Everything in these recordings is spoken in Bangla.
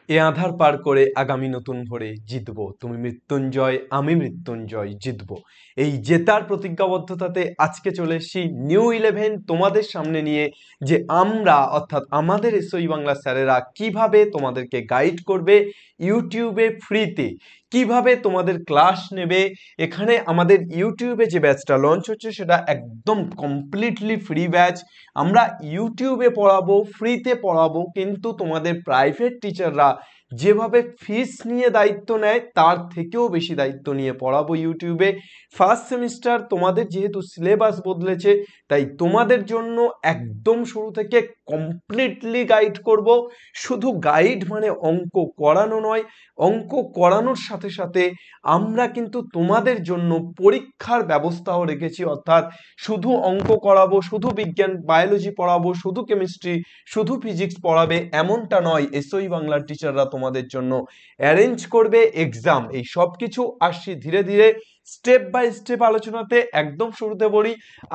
এ আধার পার করে আগামী নতুন ভোরে জিতবো। তুমি মৃত্যুঞ্জয়, আমি মৃত্যুঞ্জয়, জিতবো। এই জেতার প্রতিজ্ঞাবদ্ধতাতে আজকে চলে এসেছি নিউ 11 তোমাদের সামনে নিয়ে, যে আমরা অর্থাৎ আমাদের এসওই বাংলা স্যারেরা কিভাবে তোমাদেরকে গাইড করবে ইউটিউবে ফ্রিতে, কিভাবে তোমাদের ক্লাস নেবে। এখানে আমাদের ইউটিউবে যে ব্যাচটা লঞ্চ হচ্ছে সেটা একদম কমপ্লিটলি ফ্রি ব্যাচ। আমরা ইউটিউবে পড়াবো, ফ্রিতে পড়াবো, কিন্তু তোমাদের প্রাইভেট টিচাররা যেভাবে ফিস নিয়ে দায়িত্ব নেয় তার থেকেও বেশি দায়িত্ব নিয়ে পড়াবো ইউটিউবে। ফার্স্ট সেমিস্টার তোমাদের যেহেতু সিলেবাস বদলেছে, তাই তোমাদের জন্য একদম শুরু থেকে কমপ্লিটলি গাইড করব। শুধু গাইড মানে অঙ্ক করানো নয়, অঙ্ক করানোর সাথে সাথে আমরা কিন্তু তোমাদের জন্য পরীক্ষার ব্যবস্থাও রেখেছি। অর্থাৎ শুধু অঙ্ক করাবো, শুধু বিজ্ঞান বায়োলজি পড়াবো, শুধু কেমিস্ট্রি, শুধু ফিজিক্স পড়াবে এমনটা নয়। এসওই বাংলার টিচাররা তোমাদের জন্য অ্যারেঞ্জ করবে এক্সাম। এই সব কিছু আসছি ধীরে ধীরে স্টেপ বাই স্টেপ আলোচনাতে। একদম শুরুতে বলি,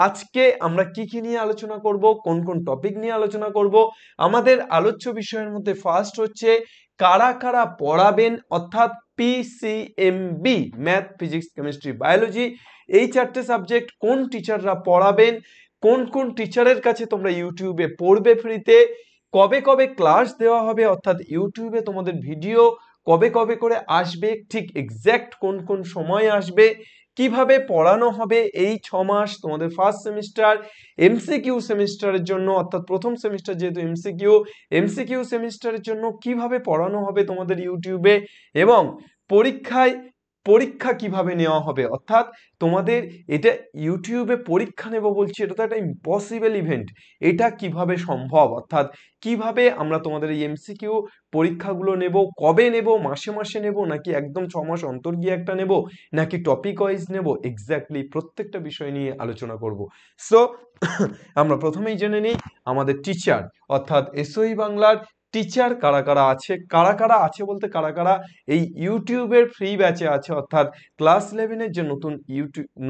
আজকে আমরা কি কি নিয়ে আলোচনা করব, কোন কোন টপিক নিয়ে আলোচনা করব। আমাদের আলোচ্য বিষয়ের মধ্যে ফার্স্ট হচ্ছে কারা কারা পড়াবেন, অর্থাৎ PCMB, math, physics, chemistry, biology, এই চারটে সাবজেক্ট কোন টিচাররা পড়াবেন, কোন কোন টিচারের কাছে তোমরা ইউটিউবে পড়বে ফ্রিতে, কবে কবে ক্লাস দেওয়া হবে, অর্থাৎ ইউটিউবে তোমাদের ভিডিও কবে কবে করে আসবে, ঠিক এক্স্যাক্ট কোন কোন সময় আসবে, কিভাবে পড়ানো হবে এই 6 মাস তোমাদের ফার্স্ট সেমিস্টার। এমসিকিউ সেমিস্টারের জন্য, অর্থাৎ প্রথম সেমিস্টার যেহেতু এমসিকিউ সেমিস্টারের জন্য কিভাবে পড়ানো হবে তোমাদের ইউটিউবে, এবং পরীক্ষায় পরীক্ষা কিভাবে নেওয়া হবে। অর্থাৎ তোমাদের এটা ইউটিউবে পরীক্ষা নেব বলছি, এটা তো একটা ইম্পসিবল ইভেন্ট। এটা কিভাবে সম্ভব, অর্থাৎ কিভাবে আমরা তোমাদের এই এমসিকিউ পরীক্ষাগুলো নেব, কবে নেব, মাসে মাসে নেব, নাকি একদম 6 মাস অন্তর গিয়ে একটা নেব, নাকি টপিক ওয়াইজ নেব, এক্স্যাক্টলি প্রত্যেকটা বিষয় নিয়ে আলোচনা করব। সো আমরা প্রথমেই জেনে নিই আমাদের টিচার, অর্থাৎ এসওই বাংলার টিচার কারা কারা আছে। কারা কারা আছে বলতে কারা কারা এই ইউটিউবের ফ্রি ব্যাচে আছে, অর্থাৎ ক্লাস 11-এর যে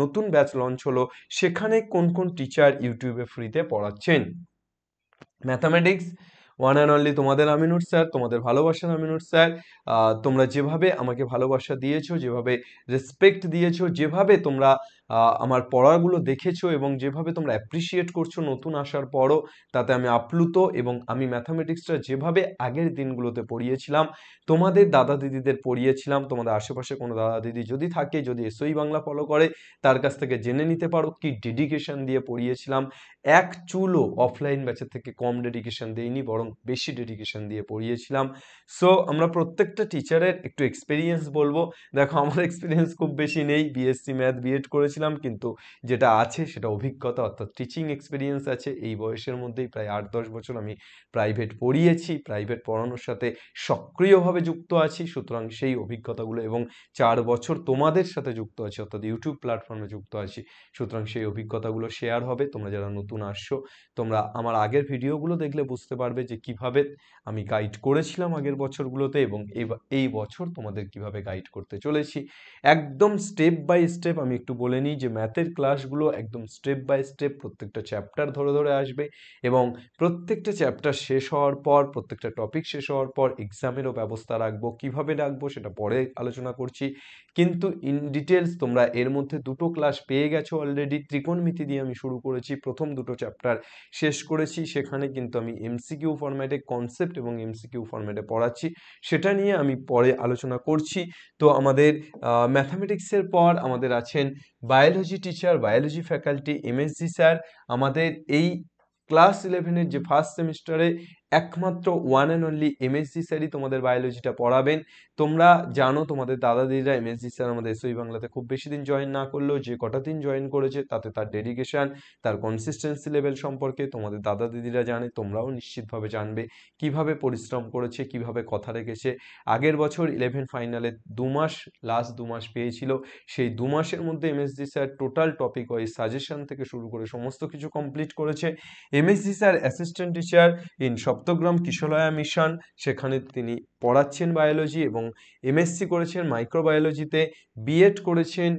নতুন ব্যাচ লঞ্চ হলো সেখানে কোন কোন টিচার ইউটিউবে ফ্রিতে পড়াচ্ছেন। ম্যাথামেটিক্স ওয়ান অ্যান্ড অনলি তোমাদের আমিনুর স্যার, তোমাদের ভালোবাসার আমিনুর স্যার। তোমরা যেভাবে আমাকে ভালোবাসা দিয়েছো, যেভাবে রেসপেক্ট দিয়েছো, যেভাবে তোমরা আমার পড়াগুলো দেখেছো এবং যেভাবে তোমরা অ্যাপ্রিসিয়েট করছো নতুন আসার পরও, তাতে আমি আপ্লুত। এবং আমি ম্যাথামেটিক্সটা যেভাবে আগের দিনগুলোতে পড়িয়েছিলাম, তোমাদের দাদা দিদিদের পড়িয়েছিলাম, তোমাদের আশেপাশে কোনো দাদা দিদি যদি থাকে, যদি এসওই বাংলা ফলো করে, তার কাছ থেকে জেনে নিতে পারো কি ডেডিকেশন দিয়ে পড়িয়েছিলাম। এক চুলও অফলাইন ব্যাচের থেকে কম ডেডিকেশন দেইনি, বরং বেশি ডেডিকেশন দিয়ে পড়িয়েছিলাম। সো আমরা প্রত্যেকটা টিচারের একটু এক্সপিরিয়েন্স বলবো। দেখো আমার এক্সপিরিয়েন্স খুব বেশি নেই, বিএসসি ম্যাথ বিএড করেছিলাম, কিন্তু যেটা আছে সেটা অভিজ্ঞতা, অর্থাৎ টিচিং এক্সপিরিয়েন্স আছে। এই বয়সের মধ্যেই প্রায় 8-10 বছর আমি প্রাইভেট পড়িয়েছি, প্রাইভেট পড়ানোর সাথে সক্রিয়ভাবে যুক্ত আছি। সুতরাং সেই অভিজ্ঞতাগুলো, এবং 4 বছর তোমাদের সাথে যুক্ত আছি, অর্থাৎ ইউটিউব প্ল্যাটফর্মে যুক্ত আছি, সুতরাং সেই অভিজ্ঞতাগুলো শেয়ার হবে। তোমরা যারা নতুন আসছো, তোমরা আমার আগের ভিডিওগুলো দেখলে বুঝতে পারবে যে কিভাবে আমি গাইড করেছিলাম আগের বছরগুলোতে, এবং এই বছর তোমাদের কিভাবে গাইড করতে চলেছি একদম স্টেপ বাই স্টেপ। আমি একটু বলে নিই যে ম্যাথের ক্লাসগুলো একদম স্টেপ বাই স্টেপ প্রত্যেকটা চ্যাপ্টার ধরে ধরে আসবে, এবং প্রত্যেকটা চ্যাপ্টার শেষ হওয়ার পর, প্রত্যেকটা টপিক শেষ হওয়ার পর এক্সামেরও ব্যবস্থা রাখবো। কিভাবে রাখবো সেটা পরে আলোচনা করছি, কিন্তু ইন ডিটেলস তোমরা এর মধ্যে দুটো ক্লাস পেয়ে গেছো অলরেডি। ত্রিকোণমিতি দিয়ে আমি শুরু করেছি, প্রথম দুটো চ্যাপ্টার শেষ করেছি। সেখানে কিন্তু আমি এমসিকিউ ফরম্যাটে কনসেপ্ট এবং এমসিকিউ ফরম্যাটে পড়াচ্ছি, সেটা নিয়ে আমি পরে আলোচনা করছি। তো আমাদের ম্যাথামেটিক্সের পর আমাদের আছেন biology teacher, biology faculty MSG sir. আমাদের এই ক্লাস 11-এর যে ফার্স্ট সেমিস্টারে একমাত্র ওয়ান অ্যান্ড অনলি এমএসজি স্যারই তোমাদের বায়োলজিটা পড়াবেন। তোমরা জানো, তোমাদের দাদা দিদিরা, এমএসজি স্যার আমাদের এসওই বাংলাতে খুব বেশি দিন জয়েন না করলেও যে কটা দিন জয়েন করেছে তাতে তার ডেডিকেশন, তার কনসিস্টেন্সি লেভেল সম্পর্কে তোমাদের দাদা দিদিরা জানে, তোমরাও নিশ্চিতভাবে জানবে কিভাবে পরিশ্রম করেছে, কিভাবে কথা রেখেছে। আগের বছর 11 ফাইনালে 2 মাস, লাস্ট 2 মাস পেয়েছিল। সেই 2 মাসের মধ্যে MSG sir total topic wise suggestion থেকে শুরু করে সমস্ত কিছু কমপ্লিট করেছে। MSG sir assistant teacher in Saptagram Kishalaya mission, সেখানে তিনি পড়াচ্ছেন বায়োলজি, এবং এমএসসি করেছেন মাইক্রোবায়োলজিতে, বিএড করেছেন,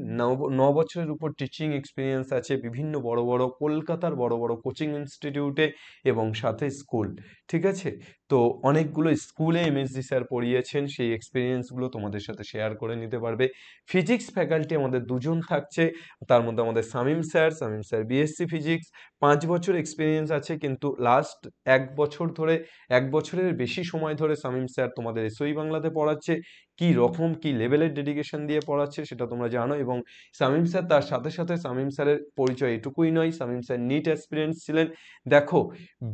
9 বছরের উপর টিচিং এক্সপিরিয়েন্স আছে বিভিন্ন বড় বড় কলকাতার বড় বড় কোচিং ইনস্টিটিউটে এবং সাথে স্কুল। ঠিক আছে? তো অনেকগুলো স্কুলে এমএসজি স্যার পড়িয়েছেন, সেই এক্সপেরিয়েন্সগুলো তোমাদের সাথে শেয়ার করে নিতে পারবে। ফিজিক্স ফ্যাকাল্টি আমাদের দুজন থাকছে, তার মধ্যে আমাদের শামীম স্যার বিএসসি ফিজিক্স, 5 বছর এক্সপেরিয়েন্স আছে, কিন্তু লাস্ট 1 বছর ধরে, 1 বছরের বেশি সময় ধরে শামীম স্যার তোমাদের এসওই বাংলাতে পড়াচ্ছে। কি রকম কি লেভেলের ডেডিকেশন দিয়ে পড়াচ্ছে সেটা তোমরা জানো। এবং শামীম স্যার, তার সাথে সাথে শামীম স্যারের পরিচয় এটুকুই নয়, শামীম স্যার নিট অ্যাসপিরেন্ট ছিলেন। দেখো,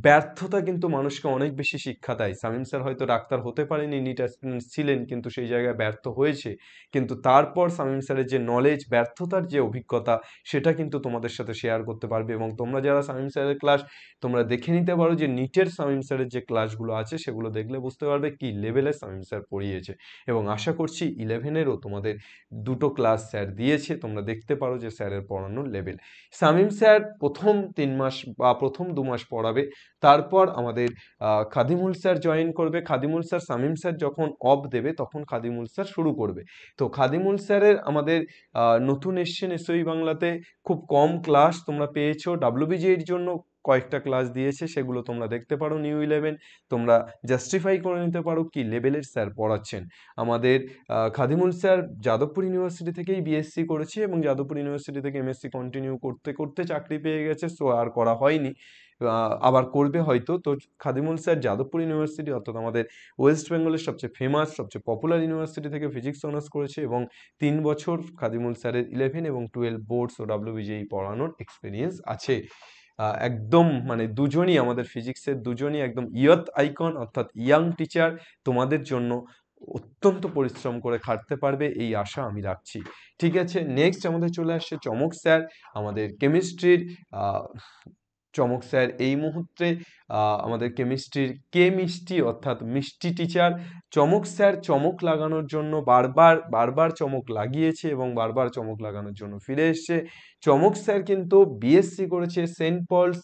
ব্যর্থতা কিন্তু মানুষকে অনেক বেশি শিক্ষা দেয়। শামীম স্যার হয়তো ডাক্তার হতে পারেনি, নিট অ্যাসপিরেন্ট ছিলেন, কিন্তু সেই জায়গায় ব্যর্থ হয়েছে। কিন্তু তারপর শামীম স্যারের যে নলেজ, ব্যর্থতার যে অভিজ্ঞতা, সেটা কিন্তু তোমাদের সাথে শেয়ার করতে পারবে। এবং তোমরা যারা শামীম স্যারের ক্লাস তোমরা দেখে নিতে পারো, যে নিটের শামীম স্যারের যে ক্লাসগুলো আছে সেগুলো দেখলে বুঝতে পারবে কি লেভেলে শামীম স্যার পড়িয়েছে। এবং আশা করছি 11-এরও তোমাদের দুটো ক্লাস স্যার দিয়েছে, তোমরা দেখতে পারো যে স্যারের পড়ানোর লেভেল। শামীম স্যার প্রথম 3 মাস বা প্রথম 2 মাস পড়াবে, তারপর আমাদের খাদিমুল স্যার জয়েন করবে। খাদিমুল স্যার শামীম স্যার যখন অফ দেবে তখন খাদিমুল স্যার শুরু করবে। তো খাদিমুল স্যারের আমাদের নতুন এসছেন এসওই বাংলাতে, খুব কম ক্লাস তোমরা পেয়েছো। ডাব্লিউবিজিএর জন্য কয়েকটা ক্লাস দিয়েছে, সেগুলো তোমরা দেখতে পারো নিউ 11। তোমরা জাস্টিফাই করে নিতে পারো কি লেভেলের স্যার পড়াচ্ছেন। আমাদের খাদিমুল স্যার যাদবপুর ইউনিভার্সিটি থেকেই বিএসসি করেছে, এবং যাদবপুর ইউনিভার্সিটি থেকে এমএসসি কন্টিনিউ করতে করতে চাকরি পেয়ে গেছে, সো আর করা হয়নি, আবার করবে হয়তো। তো খাদিমুল স্যার যাদবপুর ইউনিভার্সিটি, অর্থাৎ আমাদের ওয়েস্ট বেঙ্গলের সবচেয়ে ফেমাস, সবচেয়ে পপুলার ইউনিভার্সিটি থেকে ফিজিক্স অনার্স করেছে, এবং 3 বছর খাদিমুল স্যারের 11 এবং 12 বোর্ডস ও ডাব্লিউবিজিই পড়ানোর এক্সপিরিয়েন্স আছে। একদম মানে দুজনই আমাদের ফিজিক্সের দুজনই একদম ইয়থ আইকন, অর্থাৎ ইয়াং টিচার। তোমাদের জন্য অত্যন্ত পরিশ্রম করে খাটতে পারবে এই আশা আমি রাখছি। ঠিক আছে, নেক্সট আমাদের চলে আসছে চমক স্যার, আমাদের কেমিস্ট্রির চমক স্যার এই মুহূর্তে আমাদের কেমিস্ট্রির মিষ্টি, অর্থাৎ মিষ্টি টিচার। চমক স্যার চমক লাগানোর জন্য বারবার চমক লাগিয়েছে, এবং বারবার চমক লাগানোর জন্য ফিরে এসছে। চমক স্যার কিন্তু বিএসসি করেছে সেন্ট পলস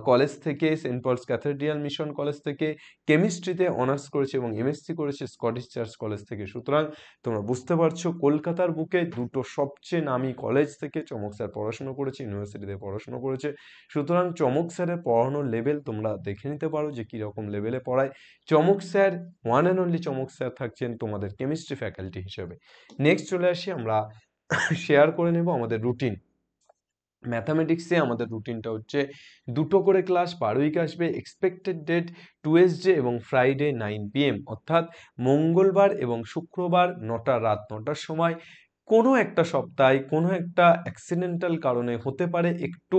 কলেজ থেকে, Saint Paul's Cathedral Mission College থেকে। কেমিস্ট্রিতে অনার্স করেছে এবং এমএসসি করেছে স্কটিশ চার্চ কলেজ থেকে। সুতরাং তোমরা বুঝতে পারছো, কলকাতার বুকে দুটো সবচেয়ে নামি কলেজ থেকে চমক স্যার পড়াশোনা করেছে, ইউনিভার্সিটিতে পড়াশোনা করেছে। সুতরাং চমক স্যারের পড়ানোর লেভেল তোমরা দেখে নিতে পারো যে কীরকম লেভেলে পড়ায়। চমক স্যার, ওয়ান অ্যান্ড অনলি চমক স্যার থাকছেন তোমাদের কেমিস্ট্রি ফ্যাকাল্টি হিসেবে। নেক্সট চলে আসি, আমরা শেয়ার করে নেব আমাদের রুটিন। ম্যাথামেটিক্সে আমাদের রুটিনটা হচ্ছে 2টো করে ক্লাস পার উইক আসবে। এক্সপেক্টেড ডেট টুয়েসডে এবং ফ্রাইডে 9 PM, অর্থাৎ মঙ্গলবার এবং শুক্রবার রাত 9টার সময়। কোনো একটা সপ্তাহে কোনো একটা অ্যাক্সিডেন্টাল কারণে হতে পারে একটু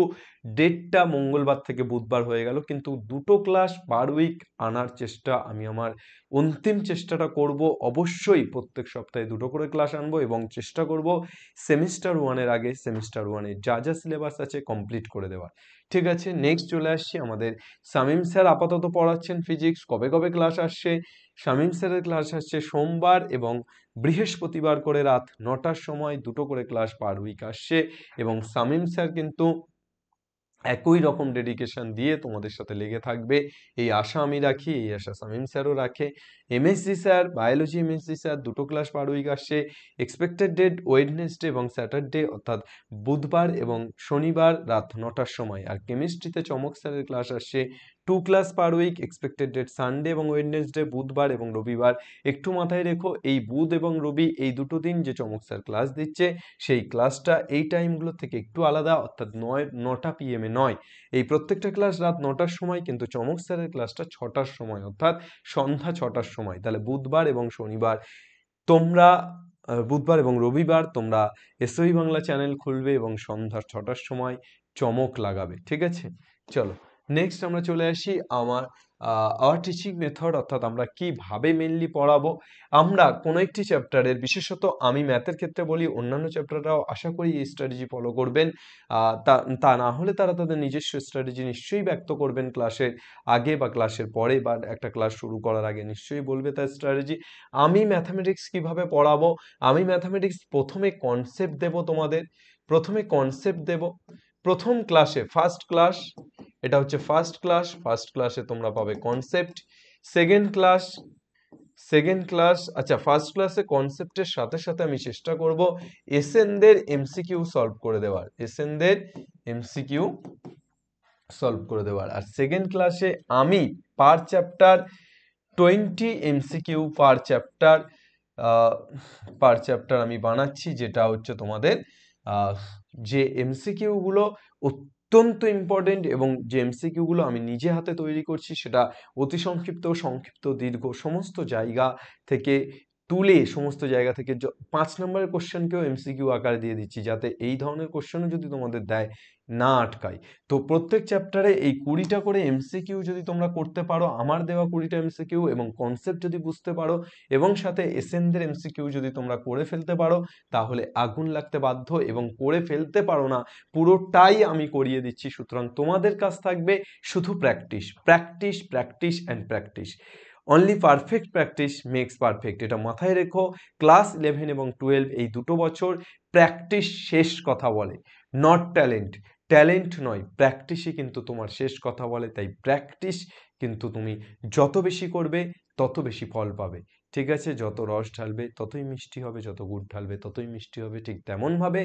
ডেটটা মঙ্গলবার থেকে বুধবার হয়ে গেল, কিন্তু 2টো ক্লাস পার উইক আনার চেষ্টা আমি আমার অন্তিম চেষ্টাটা করব। অবশ্যই প্রত্যেক সপ্তাহে 2টো করে ক্লাস আনবো, এবং চেষ্টা করব সেমিস্টার 1-এর আগে সেমিস্টার 1-এর যা যা সিলেবাস আছে কমপ্লিট করে দেওয়ার। ঠিক আছে, নেক্সট চলে আসছি আমাদের শামীম স্যার আপাতত পড়াচ্ছেন ফিজিক্স। কবে কবে ক্লাস আসছে? শামীম স্যারের ক্লাস আসছে সোমবার এবং বৃহস্পতিবার করে রাত 9টার সময়, 2টো করে ক্লাস পার উইক আসছে। এবং শামীম স্যার কিন্তু একই রকম ডেডিকেশন দিয়ে তোমাদের সাথে লেগে থাকবে, এই আশা আমি রাখি, এই আশা শামীম স্যারও রাখে। MSG sir, biology MSG sir 2টো ক্লাস পার উইক আসছে। এক্সপেক্টেড ডেট ওয়েডনেসডে এবং স্যাটারডে, অর্থাৎ বুধবার এবং শনিবার রাত 9টার সময়। আর কেমিস্ট্রিতে চমক স্যারের ক্লাস আসছে 2 class per week. Expected date Sunday এবং ওয়েডনেসডে, বুধবার এবং রবিবার। একটু মাথায় রেখো, এই বুধ এবং রবি এই দুটো দিন যে চমক স্যার ক্লাস দিচ্ছে, সেই ক্লাসটা এই টাইমগুলো থেকে একটু আলাদা, অর্থাৎ 9টা PM নয়। এই প্রত্যেকটা ক্লাস রাত 9টার সময়, কিন্তু চমক স্যারের ক্লাসটা 6টার সময়, অর্থাৎ সন্ধ্যা 6টার সময়। তাহলে বুধবার এবং শনিবার তোমরা, বুধবার এবং রবিবার তোমরা এসওই বাংলা চ্যানেল খুলবে এবং সন্ধ্যা 6টার সময় চমক লাগাবে। ঠিক আছে, চলো নেক্সট আমরা চলে আসি আওয়ার টিচিং মেথড, অর্থাৎ আমরা কিভাবে মেনলি পড়াবো। আমরা কোনো একটি চ্যাপ্টারের, বিশেষত আমি ম্যাথের ক্ষেত্রে বলি, অন্যান্য চ্যাপ্টাররাও আশা করি এই স্ট্র্যাটেজি ফলো করবেন। তা না হলে তারা তাদের নিজস্ব স্ট্র্যাটেজি নিশ্চয়ই ব্যক্ত করবেন ক্লাসের আগে বা ক্লাসের পরে, বা একটা ক্লাস শুরু করার আগে নিশ্চয়ই বলবে তার স্ট্র্যাটেজি। আমি ম্যাথামেটিক্স কিভাবে পড়াবো? আমি ম্যাথামেটিক্স প্রথমে কনসেপ্ট দেব তোমাদের, প্রথমে কনসেপ্ট দেব। প্রথম ক্লাসে ফার্স্ট ক্লাস, এটা হচ্ছে ফার্স্ট ক্লাসে তোমরা পাবে কনসেপ্ট। সেকেন্ড ক্লাস, আচ্ছা ফার্স্ট ক্লাসে কনসেপ্টের সাথে সাথে আমি চেষ্টা করব এসএনদের এমসিকিউ সলভ করে দেওয়ার। এসএনদের এমসিকিউ সলভ করে দেওয়ার। আর সেকেন্ড ক্লাসে আমি পার চ্যাপ্টার 20 এমসিকিউ পার চ্যাপ্টার আমি বানাচ্ছি, যেটা হচ্ছে তোমাদের যে এমসিকিউ গুলো অত্যন্ত ইম্পর্টেন্ট এবং যে এমসিকিউ গুলো আমি নিজে হাতে তৈরি করছি, সেটা অতি সংক্ষিপ্ত, সংক্ষিপ্ত, দীর্ঘ সমস্ত জায়গা থেকে তুলে, সমস্ত জায়গা থেকে 5 নম্বরের কোশ্চেনকেও এমসিকিউ আকারে দিয়ে দিচ্ছি, যাতে এই ধরনের কোশ্চেনও যদি তোমাদের দেয় না আটকায়। তো প্রত্যেক চ্যাপ্টারে এই 20টা করে এমসিকিউ যদি তোমরা করতে পারো, আমার দেওয়া 20টা এমসিকিউ এবং কনসেপ্ট যদি বুঝতে পারো, এবং সাথে এসএনদের এমসিকিউ যদি তোমরা করে ফেলতে পারো, তাহলে আগুন লাগতে বাধ্য। এবং করে ফেলতে পারো না, পুরোটাই আমি করিয়ে দিচ্ছি। সুতরাং তোমাদের কাজ থাকবে শুধু practice, practice, practice and practice. Only perfect practice makes perfect, এটা মাথায় রেখো। ক্লাস 11 এবং 12 এই দুটো বছর প্র্যাকটিস শেষ কথা বলে, নট ট্যালেন্ট। ট্যালেন্ট নয়, প্র্যাকটিসই কিন্তু তোমার শেষ কথা বলে। তাই প্র্যাকটিস কিন্তু তুমি যত বেশি করবে তত বেশি ফল পাবে, ঠিক আছে? যত রস ঢালবে ততই মিষ্টি হবে, যত গুড় ঢালবে ততই মিষ্টি হবে। ঠিক তেমনভাবে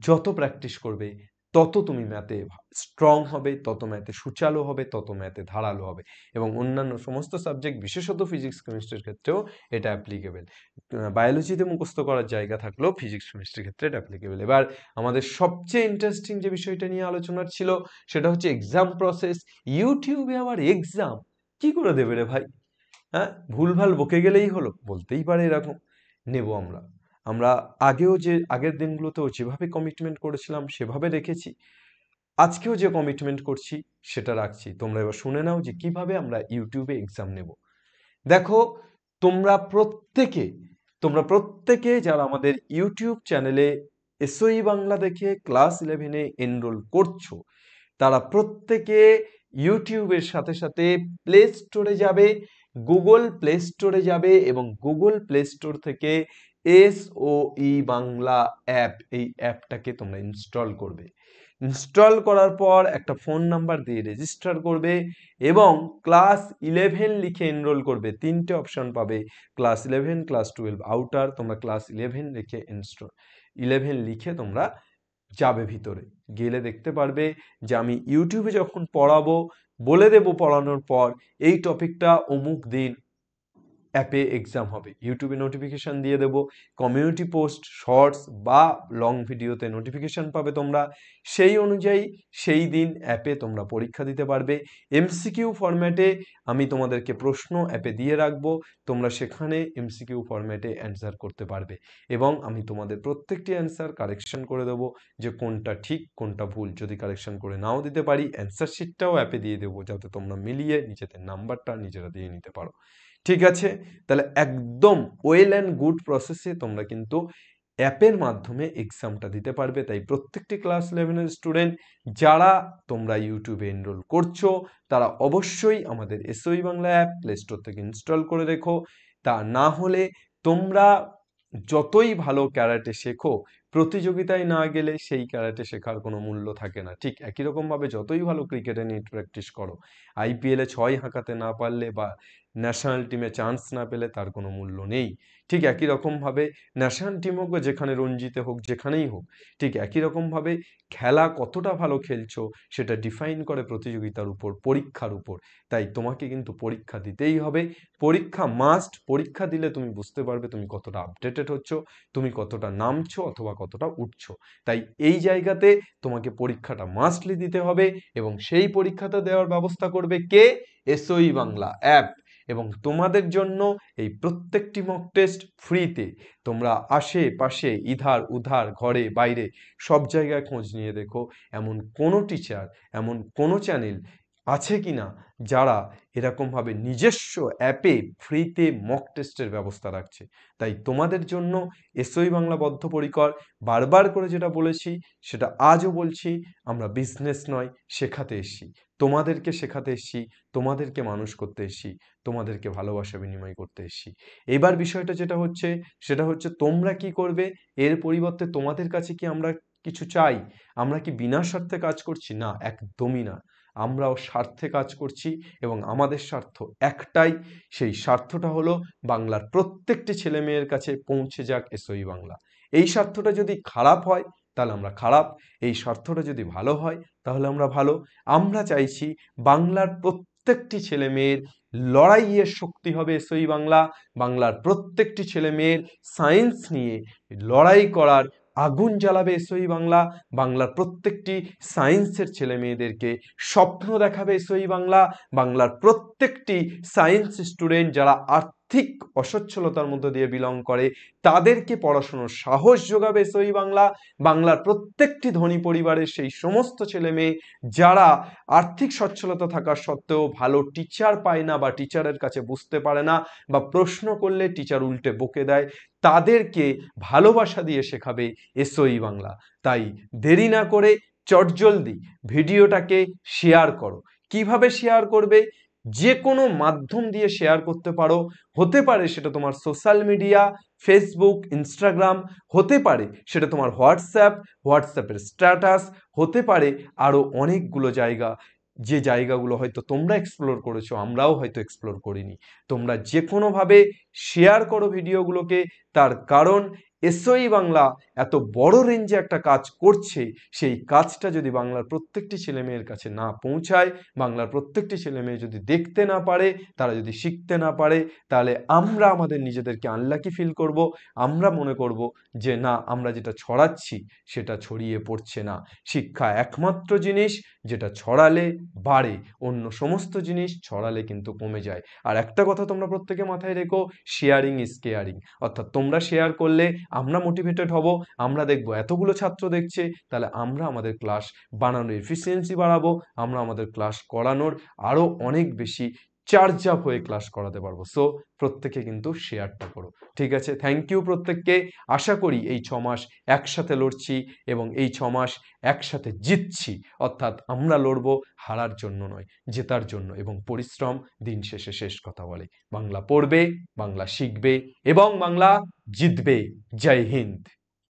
যত প্র্যাকটিস করবে তত তুমি ম্যাথে স্ট্রং হবে, তত ম্যাথে সুচালো হবে, তত ম্যাথে ধারালো হবে। এবং অন্যান্য সমস্ত সাবজেক্ট, বিশেষত ফিজিক্স কেমিস্ট্রির ক্ষেত্রেও এটা অ্যাপ্লিকেবল। বায়োলজিতে মুখস্থ করার জায়গা থাকলেও ফিজিক্স কেমিস্ট্রির ক্ষেত্রে এটা অ্যাপ্লিকেবল। এবার আমাদের সবচেয়ে ইন্টারেস্টিং যে বিষয়টা নিয়ে আলোচনার ছিল, সেটা হচ্ছে এক্সাম প্রসেস। ইউটিউবে আবার এক্সাম কি করে দেবে রে ভাই? হ্যাঁ, ভুলভাল বকে গেলেই হলো, বলতেই পারে এরকম। নেব আমরা। আমরা আগের দিনগুলোতেও যেভাবে কমিটমেন্ট করেছিলাম সেভাবে রেখেছি, আজকেও যে কমিটমেন্ট করছি সেটা রাখছি। তোমরা এবার শুনে নাও যে কিভাবে আমরা ইউটিউবে এক্সাম নেব। দেখো, তোমরা প্রত্যেকে যারা আমাদের ইউটিউব চ্যানেলে এসওই বাংলা দেখে ক্লাস 11-এ এনরোল করছো, তারা প্রত্যেকে ইউটিউবের সাথে সাথে প্লে স্টোরে যাবে, গুগল প্লে স্টোরে যাবে এবং গুগল প্লে স্টোর থেকে এসওই বাংলা অ্যাপ, এই অ্যাপটাকে তোমরা ইনস্টল করবে। ইনস্টল করার পর একটা ফোন নাম্বার দিয়ে রেজিস্টার করবে এবং ক্লাস 11 লিখে এনরোল করবে। 3টে অপশন পাবে, ক্লাস 11, ক্লাস 12 আউটার। তোমরা ক্লাস 11 লিখে 11 লিখে তোমরা যাবে ভিতরে, গেলে দেখতে পারবে যে আমি ইউটিউবে যখন পড়াবো বলে দেব পড়ানোর পর এই টপিকটা অমুক দিন অ্যাপে এক্সাম হবে। ইউটিউবে নোটিফিকেশান দিয়ে দেবো, কমিউনিটি পোস্ট, শর্টস বা লং ভিডিওতে নোটিফিকেশান পাবে তোমরা। সেই অনুযায়ী সেই দিন অ্যাপে তোমরা পরীক্ষা দিতে পারবে। এমসিকিউ ফরম্যাটে আমি তোমাদেরকে প্রশ্ন অ্যাপে দিয়ে রাখবো, তোমরা সেখানে এমসিকিউ ফরম্যাটে অ্যান্সার করতে পারবে এবং আমি তোমাদের প্রত্যেকটি অ্যান্সার কারেকশন করে দেবো যে কোনটা ঠিক কোনটা ভুল। যদি কারেকশন করে নাও দিতে পারি, অ্যান্সার শিটটাও অ্যাপে দিয়ে দেবো, যাতে তোমরা মিলিয়ে নিজেদের নাম্বারটা নিজেরা দিয়ে নিতে পারো, ঠিক আছে? তাহলে একদম ওয়েল অ্যান্ড গুড প্রসেসে তোমরা কিন্তু অ্যাপের মাধ্যমে এক্সামটা দিতে পারবে। তাই প্রত্যেকটি ক্লাস 11-এর স্টুডেন্ট যারা তোমরা ইউটিউবে এনরোল করছো, তারা অবশ্যই আমাদের এসওই বাংলা অ্যাপ প্লে স্টোর থেকে ইনস্টল করে রেখো। তা না হলে তোমরা যতই ভালো ক্যারাটে শেখো, প্রতিযোগিতায় না গেলে সেই ক্যারাটে শেখার কোনো মূল্য থাকে না। ঠিক একই রকমভাবে যতই ভালো ক্রিকেটে নেট প্র্যাকটিস করো, আইপিএলে 6 হাঁকাতে না পারলে বা ন্যাশনাল টিমে চান্স না পেলে তার কোনো মূল্য নেই। ঠিক একই রকমভাবে ন্যাশনাল টিম হোক বা যেখানে রঞ্জিতে হোক, যেখানেই হোক, ঠিক একই রকমভাবে খেলা কতটা ভালো খেলছো সেটা ডিফাইন করে প্রতিযোগিতার উপর, পরীক্ষার উপর। তাই তোমাকে কিন্তু পরীক্ষা দিতেই হবে, পরীক্ষা মাস্ট। পরীক্ষা দিলে তুমি বুঝতে পারবে তুমি কতটা আপডেটেড হচ্ছ, তুমি কতটা নামছো অথবা কতটা উঠছো। তাই এই জায়গাতে তোমাকে পরীক্ষাটা মাস্টলি দিতে হবে এবং সেই পরীক্ষাটা দেওয়ার ব্যবস্থা করবে কে? এসওই বাংলা অ্যাপ। এবং তোমাদের জন্য এই প্রত্যেকটি মক টেস্ট ফ্রিতে। তোমরা আশেপাশে ইধার উধার, ঘরে বাইরে সব জায়গায় খোঁজ নিয়ে দেখো, এমন কোনো টিচার, এমন কোনো চ্যানেল আছে কিনা যারা এরকমভাবে নিজস্ব অ্যাপে ফ্রিতে মক টেস্টের ব্যবস্থা রাখছে। তাই তোমাদের জন্য এসওই বাংলা বদ্ধপরিকর। বারবার করে যেটা বলেছি সেটা আজও বলছি, আমরা বিজনেস নয়, শেখাতে এসেছি, তোমাদেরকে শেখাতে এসেছি, তোমাদেরকে মানুষ করতে এসেছি, তোমাদেরকে ভালোবাসা বিনিময় করতে এসেছি। এবার বিষয়টা যেটা হচ্ছে সেটা হচ্ছে তোমরা কি করবে এর পরিবর্তে। তোমাদের কাছে কি আমরা কিছু চাই? আমরা কি বিনা স্বার্থে কাজ করছি? না, একদমই না। আমরাও স্বার্থে কাজ করছি এবং আমাদের স্বার্থ একটাই, সেই স্বার্থটা হলো বাংলার প্রত্যেকটি ছেলে মেয়ের কাছে পৌঁছে যাক এসওই বাংলা। এই স্বার্থটা যদি খারাপ হয় তাহলে আমরা খারাপ। এই স্বার্থটা যদি ভালো হয় তাহলে আমরা ভালো। আমরা চাইছি বাংলার প্রত্যেকটি ছেলে মেয়ের লড়াইয়ের শক্তি হবে এসওই বাংলা। বাংলার প্রত্যেকটি ছেলে মেয়ের সায়েন্স নিয়ে লড়াই করার আগুন জ্বালাবে এসওই বাংলা। বাংলার প্রত্যেকটি সায়েন্সের ছেলে মেয়েদেরকে স্বপ্ন দেখাবে এসওই বাংলা। বাংলার প্রত্যেকটি সায়েন্স স্টুডেন্ট যারা আর্থিক অসচ্ছলতার মধ্য দিয়ে বিলং করে তাদেরকে পড়াশোনার সাহস যোগাবে এসওই বাংলা। বাংলার প্রত্যেকটি ধনী পরিবারের সেই সমস্ত ছেলে মেয়ে যারা আর্থিক সচ্ছলতা থাকা সত্ত্বেও ভালো টিচার পায় না বা টিচারের কাছে বুঝতে পারে না বা প্রশ্ন করলে টিচার উল্টে বকে দেয়, তাদেরকে ভালোবাসা দিয়ে শেখাবে এসওই বাংলা। তাই দেরি না করে চটজলদি ভিডিওটাকে শেয়ার করো। কিভাবে শেয়ার করবে? যে কোনো মাধ্যম দিয়ে শেয়ার করতে পারো। হতে পারে সেটা তোমার সোশ্যাল মিডিয়া, ফেসবুক, ইনস্টাগ্রাম, হতে পারে সেটা তোমার হোয়াটসঅ্যাপের স্ট্যাটাস, হতে পারে আরও অনেকগুলো জায়গা, যে জায়গাগুলো হয়তো তোমরা এক্সপ্লোর করেছো, আমরাও হয়তো এক্সপ্লোর করিনি। তোমরা যে কোনোভাবে শেয়ার করো ভিডিওগুলোকে, তার কারণ এসওই বাংলা এত বড় রেঞ্জে একটা কাজ করছে, সেই কাজটা যদি বাংলার প্রত্যেকটি ছেলে মেয়ের কাছে না পৌঁছায়, বাংলার প্রত্যেকটি ছেলে মেয়ে যদি দেখতে না পারে, তারা যদি শিখতে না পারে, তাহলে আমরা আমাদের নিজেদেরকে আনলাকি ফিল করব। আমরা মনে করব যে না, আমরা যেটা ছড়াচ্ছি সেটা ছড়িয়ে পড়ছে না। শিক্ষা একমাত্র জিনিস যেটা ছড়ালে বাড়ে, অন্য সমস্ত জিনিস ছড়ালে কিন্তু কমে যায়। আর একটা কথা তোমরা প্রত্যেকে মাথায় রেখো, শেয়ারিং ইজ কেয়ারিং। অর্থাৎ তোমরা শেয়ার করলে আমরা মোটিভেটেড হব, আমরা দেখবো এতগুলো ছাত্র দেখছে, তাহলে আমরা আমাদের ক্লাস বানানোর এফিসিয়েন্সি বাড়াবো, আমরা আমাদের ক্লাস করানোর আরও অনেক বেশি চার্জ আপ হয়ে ক্লাস করাতে পারবো। সো প্রত্যেকে কিন্তু শেয়ারটা করো, ঠিক আছে? থ্যাংক ইউ প্রত্যেককে। আশা করি এই 6 মাস একসাথে লড়ছি এবং এই 6 মাস একসাথে জিতছি। অর্থাৎ আমরা লড়বো হারার জন্য নয়, জেতার জন্য। এবং পরিশ্রম দিন শেষে শেষ কথা বলে। বাংলা পড়বে, বাংলা শিখবে এবং বাংলা জিতবে। জয় হিন্দ।